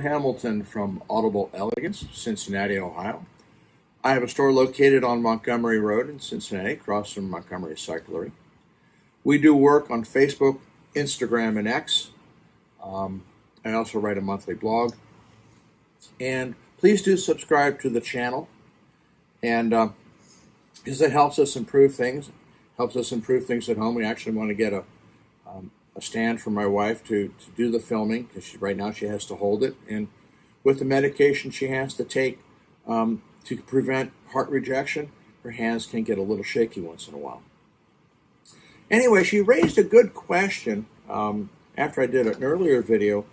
Hamilton from Audible Elegance, Cincinnati, Ohio. I have a store located on Montgomery Road in Cincinnati, across from Montgomery Cyclery. We do work on Facebook, Instagram, and X. I also write a monthly blog. And please do subscribe to the channel, and because it helps us improve things. Helps us improve things at home. We actually want to get a stand for my wife to do the filming, because right now she has to hold it, and with the medication she has to take to prevent heart rejection, her hands can get a little shaky once in a while. Anyway, she raised a good question after I did an earlier video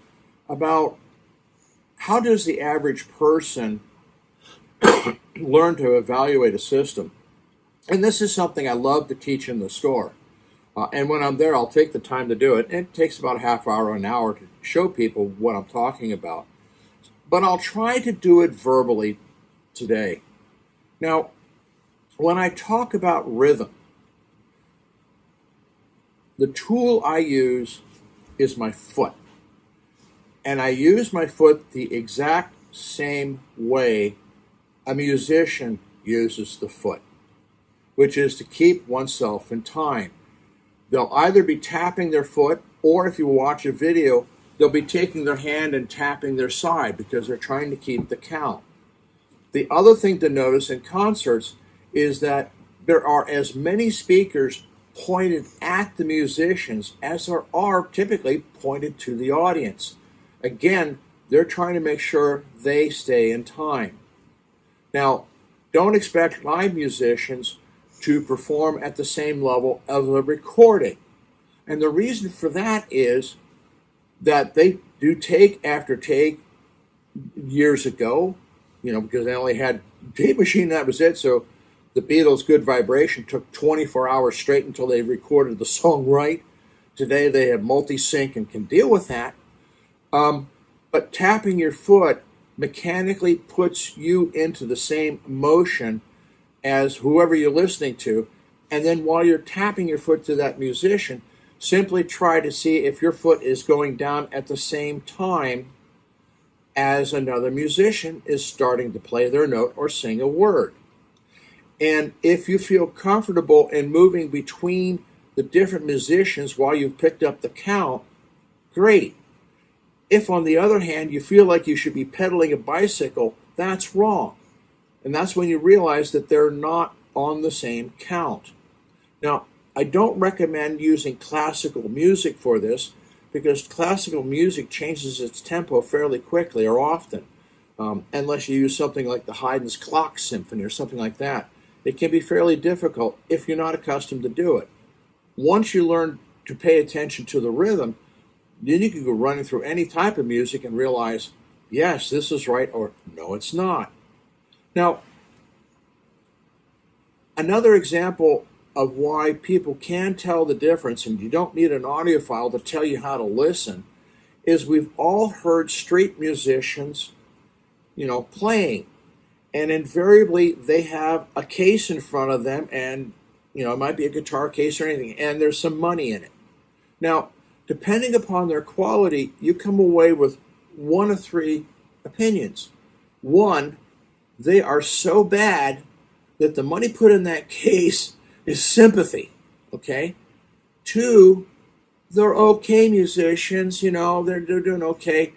about how does the average person learn to evaluate a system. And this is something I love to teach in the store. And when I'm there, I'll take the time to do it. It takes about a half hour or an hour to show people what I'm talking about. But I'll try to do it verbally today. Now, when I talk about rhythm, the tool I use is my foot. And I use my foot the exact same way a musician uses the foot, which is to keep oneself in time. They'll either be tapping their foot, or if you watch a video, they'll be taking their hand and tapping their side because they're trying to keep the count. The other thing to notice in concerts is that there are as many speakers pointed at the musicians as there are typically pointed to the audience. Again, they're trying to make sure they stay in time. Now, don't expect live musicians to perform at the same level of the recording. And the reason for that is that they do take after take years ago, because they only had tape machine, that was it. So the Beatles' Good Vibration took 24 hours straight until they recorded the song right. Today they have multi-sync and can deal with that. But tapping your foot mechanically puts you into the same motion as whoever you're listening to, and then while you're tapping your foot to that musician, simply try to see if your foot is going down at the same time as another musician is starting to play their note or sing a word. And if you feel comfortable in moving between the different musicians while you've picked up the count, great. If, on the other hand, you feel like you should be pedaling a bicycle, that's wrong. And that's when you realize that they're not on the same count. Now, I don't recommend using classical music for this, because classical music changes its tempo fairly quickly or often, unless you use something like the Haydn's Clock Symphony or something like that. It can be fairly difficult if you're not accustomed to do it. Once you learn to pay attention to the rhythm, then you can go running through any type of music and realize, yes, this is right, or no, it's not. Now, another example of why people can tell the difference, and you don't need an audiophile to tell you how to listen, is we've all heard street musicians, playing. And invariably, they have a case in front of them, and, it might be a guitar case or anything, and there's some money in it. Now, depending upon their quality, you come away with one of three opinions. One, they are so bad that the money put in that case is sympathy, okay? Two, they're okay musicians, they're doing okay.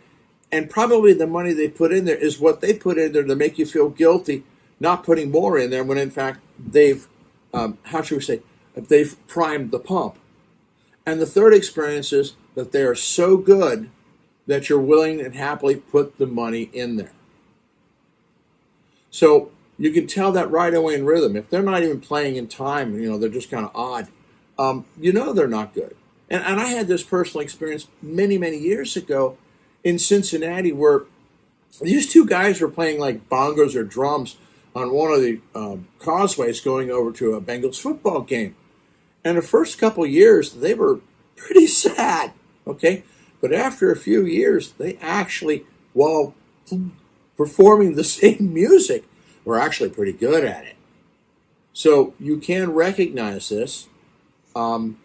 And probably the money they put in there is what they put in there to make you feel guilty, not putting more in there when in fact they've, they've primed the pump. And the third experience is that they are so good that you're willing and happily put the money in there. So you can tell that right away in rhythm. If they're not even playing in time, they're just kind of odd, they're not good. And I had this personal experience many, many years ago in Cincinnati, where these two guys were playing like bongos or drums on one of the causeways going over to a Bengals football game. And the first couple of years, they were pretty sad, okay? But after a few years, they actually, while performing the same music, were actually pretty good at it. So you can recognize this. The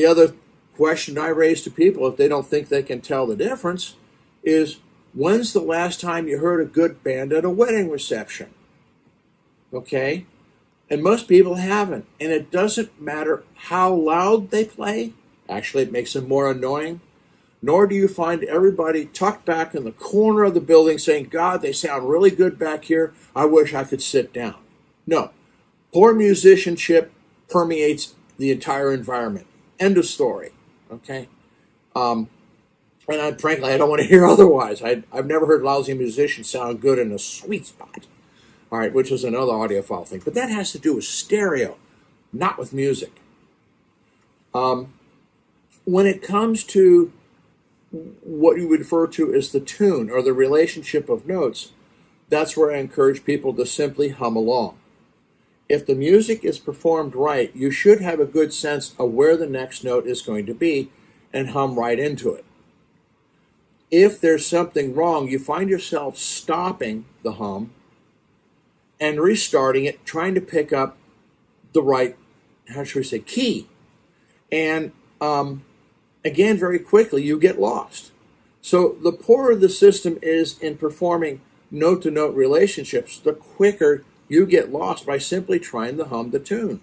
other question I raise to people, if they don't think they can tell the difference, is When's the last time you heard a good band at a wedding reception? Okay? And most people haven't. And it doesn't matter how loud they play. Actually, it makes them more annoying. Nor do you find everybody tucked back in the corner of the building saying, God, they sound really good back here. I wish I could sit down. No. Poor musicianship permeates the entire environment. End of story. Okay? And frankly, I don't want to hear otherwise. I've never heard lousy musicians sound good in a sweet spot. All right, which is another audiophile thing. But that has to do with stereo, not with music. When it comes to what you would refer to as the tune or the relationship of notes, that's where I encourage people to simply hum along. If the music is performed right, you should have a good sense of where the next note is going to be and hum right into it. If there's something wrong, you find yourself stopping the hum and restarting it, trying to pick up the right, how should we say, key. And again, very quickly, you get lost. So the poorer the system is in performing note-to-note relationships, the quicker you get lost by simply trying to hum the tune.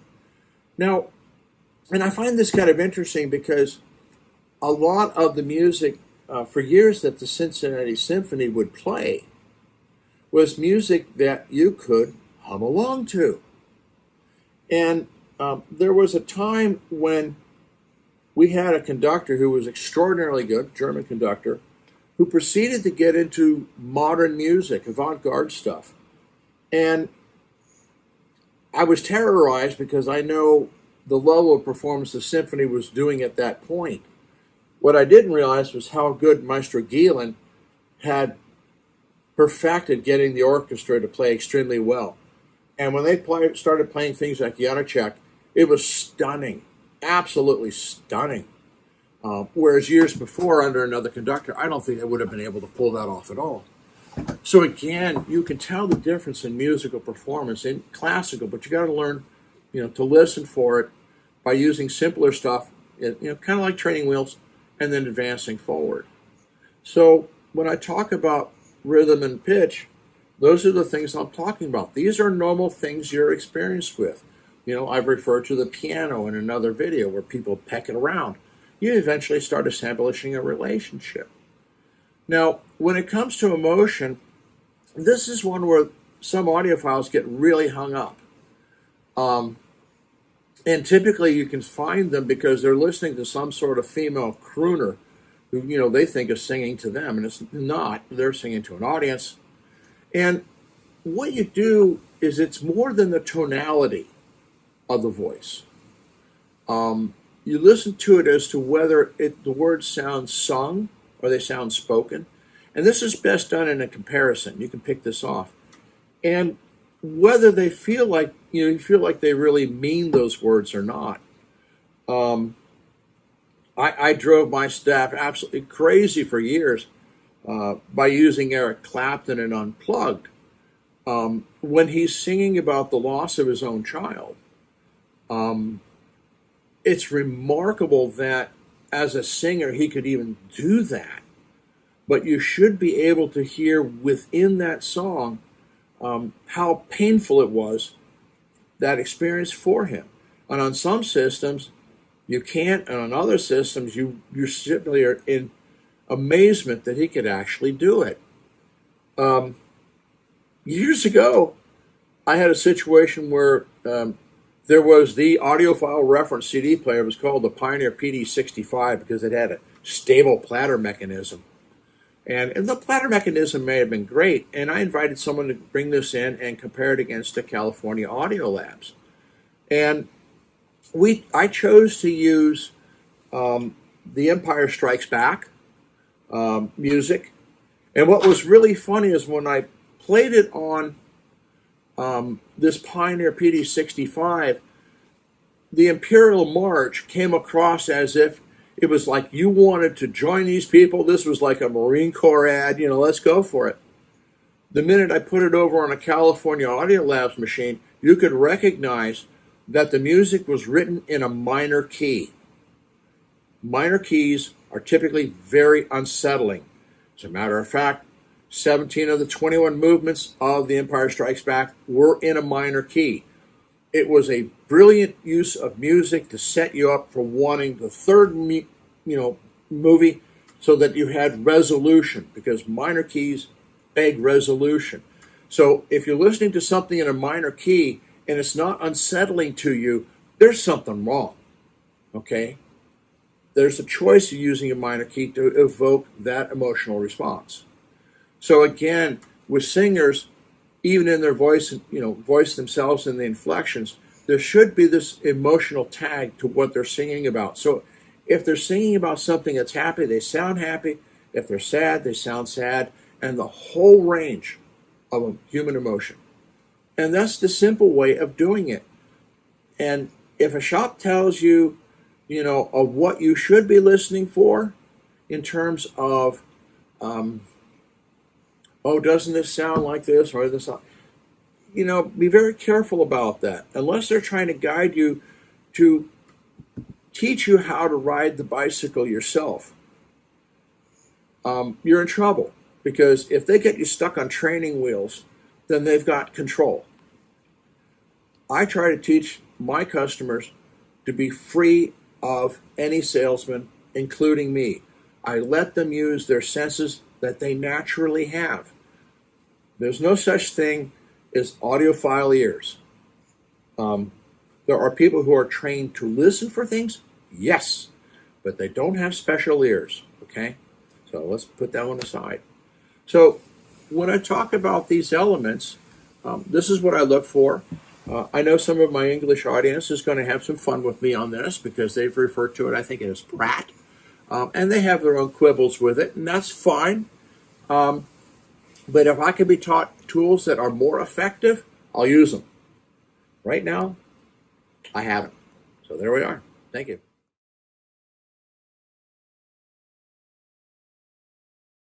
Now, and I find this kind of interesting because a lot of the music for years that the Cincinnati Symphony would play was music that you could hum along to. And there was a time when we had a conductor who was extraordinarily good, German conductor, who proceeded to get into modern music, avant-garde stuff. And I was terrorized because I know the level of performance the symphony was doing at that point. What I didn't realize was how good Maestro Gielan had perfected getting the orchestra to play extremely well. And when they started playing things like Janacek, it was stunning, absolutely stunning. Whereas years before, under another conductor, I don't think they would have been able to pull that off at all. So again, you can tell the difference in musical performance in classical, but you got to learn, to listen for it by using simpler stuff, kind of like training wheels, and then advancing forward. So when I talk about rhythm and pitch, those are the things I'm talking about. These are normal things you're experienced with. I've referred to the piano in another video where people peck it around. You eventually start establishing a relationship. Now, when it comes to emotion, this is one where some audiophiles get really hung up. And typically you can find them because they're listening to some sort of female crooner who, they think is singing to them, and it's not. They're singing to an audience. And what you do is it's more than the tonality of the voice. You listen to it as to whether the words sound sung or they sound spoken. And this is best done in a comparison. You can pick this off. And whether they feel like, you feel like they really mean those words or not. I drove my staff absolutely crazy for years by using Eric Clapton and Unplugged. When he's singing about the loss of his own child, it's remarkable that as a singer he could even do that. But you should be able to hear within that song how painful it was, that experience for him. And on some systems, you can't, and on other systems, you simply are in amazement that he could actually do it. Years ago, I had a situation where there was the audiophile reference CD player. It was called the Pioneer PD65 because it had a stable platter mechanism. And the platter mechanism may have been great, and I invited someone to bring this in and compare it against the California Audio Labs. And I chose to use The Empire Strikes Back music. And what was really funny is when I played it on this Pioneer PD65, the Imperial March came across as if it was like you wanted to join these people. This was like a Marine Corps ad, let's go for it. The minute I put it over on a California Audio Labs machine, you could recognize that the music was written in a minor key. Minor keys are typically very unsettling. As a matter of fact, 17 of the 21 movements of The Empire Strikes Back were in a minor key. It was a brilliant use of music to set you up for wanting the third, movie, so that you had resolution, because minor keys beg resolution. So if you're listening to something in a minor key and it's not unsettling to you, there's something wrong. Okay? There's a choice of using a minor key to evoke that emotional response. So again, with singers, even in their voice themselves in the inflections, there should be this emotional tag to what they're singing about. So if they're singing about something that's happy, they sound happy. If they're sad, they sound sad. And the whole range of human emotion. And that's the simple way of doing it. And if a shop tells you, of what you should be listening for in terms of, doesn't this sound like this or this? Be very careful about that. Unless they're trying to guide you to teach you how to ride the bicycle yourself, you're in trouble. Because if they get you stuck on training wheels, then they've got control. I try to teach my customers to be free of any salesman, including me. I let them use their senses that they naturally have. There's no such thing as audiophile ears. There are people who are trained to listen for things, yes, but they don't have special ears, okay? So let's put that one aside. So when I talk about these elements, this is what I look for. I know some of my English audience is going to have some fun with me on this because they've referred to it, I think, as Pratt. And they have their own quibbles with it, and that's fine. But if I can be taught tools that are more effective, I'll use them. Right now, I haven't. So there we are. Thank you.